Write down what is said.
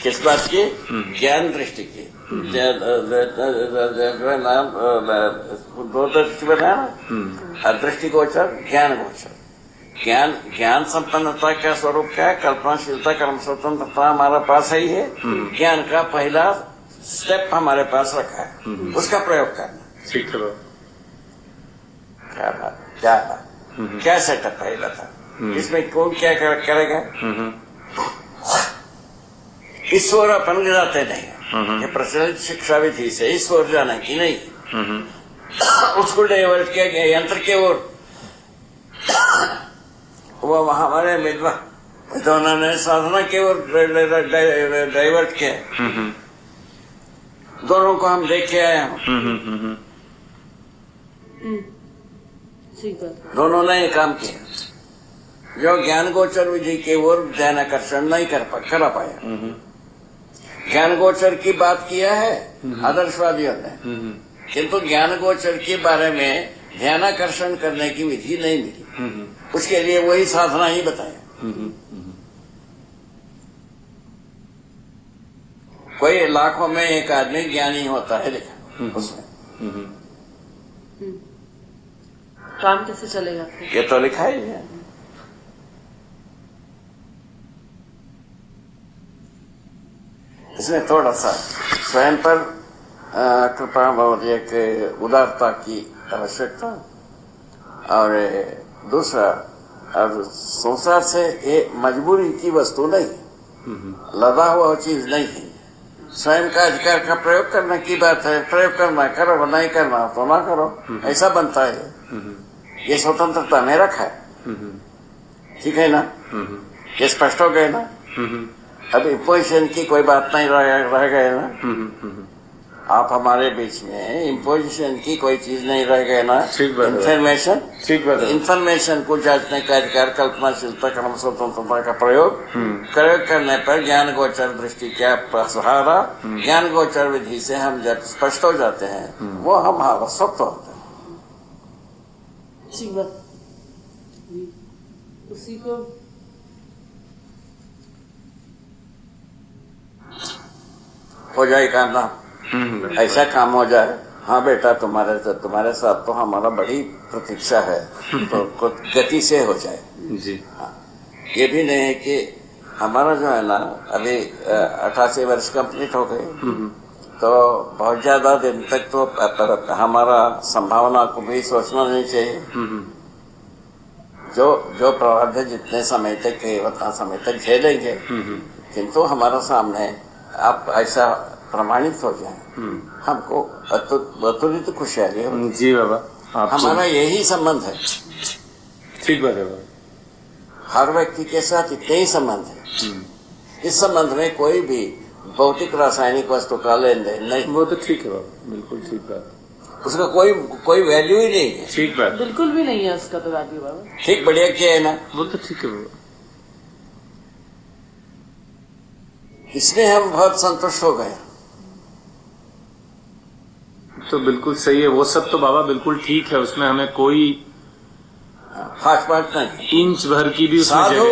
किस बात की? ज्ञान दृष्टि की। नाम दो दृष्टि बताया ना, दृष्टि गोचर, ज्ञान गोचर। ज्ञान संपन्नता का स्वरूप क्या है? कल्पनाशीलता, कर्म स्वतंत्रता हमारा पास ही है। ज्ञान का पहला स्टेप हमारे पास रखा है, उसका प्रयोग करना। ठीक है। क्या बात क्या सेटअप है, बता। इसमें कौन क्या करेगा? ईश्वर अपन जाते नहीं। ये प्रचलित शिक्षा विधि से ईश्वर जाने की नहीं, उसको डाइवर्ट किया गया यंत्र के ओर। वो हमारे विद्वानों ने साधना की ओर डाइवर्ट किया। दोनों को हम देख के आए हैं। दोनों ने ये काम किया। जो ज्ञान गोचर विधि की ओर ध्यान आकर्षण नहीं करा पाया। ज्ञान गोचर की बात किया है आदर्शवादियों ने, किंतु ज्ञान गोचर के बारे में ध्यान आकर्षण करने की विधि नहीं मिली। उसके लिए वही साधना ही बताया। कोई लाखों में एक आदमी ज्ञानी होता है लिखा उसमें। काम कैसे चलेगा? ये तो लिखा ही है। इसमें थोड़ा सा स्वयं पर कृपा और एक उदारता की आवश्यकता, और दूसरा संसार से ये मजबूरी की वस्तु नहीं, लदा हुआ चीज नहीं है। स्वयं का अधिकार का प्रयोग करने की बात है। प्रयोग करना करो, नहीं करना तो ना करो, ऐसा बनता है। ये स्वतंत्रता में रखा है। ठीक है ना? ये स्पष्ट हो गए ना? अब इम्पोजिशन की कोई बात नहीं रह गए ना? आप हमारे बीच में इम्पोजिशन की कोई चीज नहीं रह गए ना? इंफॉर्मेशन को जांचने का अधिकार, कल्पनाशीलता, कर्म स्वतंत्रता का प्रयोग करने पर ज्ञान गोचर दृष्टि का सहारा, ज्ञान गोचर विधि से हम जब स्पष्ट हो जाते हैं, वो हमारा स्वतः होता है। उसी को हो जाए काम ना, ऐसा काम हो जाए। हाँ बेटा, तुम्हारे साथ तो हमारा बड़ी प्रतीक्षा है, तो गति से हो जाए जी। हाँ, ये भी नहीं है कि हमारा जो है ना, अभी 88 वर्ष कंप्लीट हो गए, तो बहुत ज्यादा दिन तक तो हमारा संभावना को भी सोचना नहीं चाहिए। जो प्रारब्ध जितने समय तक है उतना समय तक झेलेंगे, किंतु हमारा सामने आप ऐसा प्रमाणित हो जाए, हमको अतुलित खुशहाली हो। जी बाबा, हमारा यही संबंध है। ठीक बात है। हर व्यक्ति के साथ इतने ही संबंध है। इस संबंध में कोई भी भौतिक रासायनिक वस्तु का लेन देन नहीं। वो तो ठीक है बाबा, बिल्कुल ठीक बात। उसका कोई वैल्यू ही नहीं है। ठीक बात, बिल्कुल भी नहीं है उसका तो वैल्यू बाबा। ठीक, बढ़िया किया है ना? वो तो ठीक है बाबा। इसमें हम बहुत संतुष्ट हो गए। तो बिल्कुल सही है, वो सब तो बाबा बिल्कुल ठीक है, उसमें हमें कोई खास बात नहीं। इंच भर की भी उसमें साधु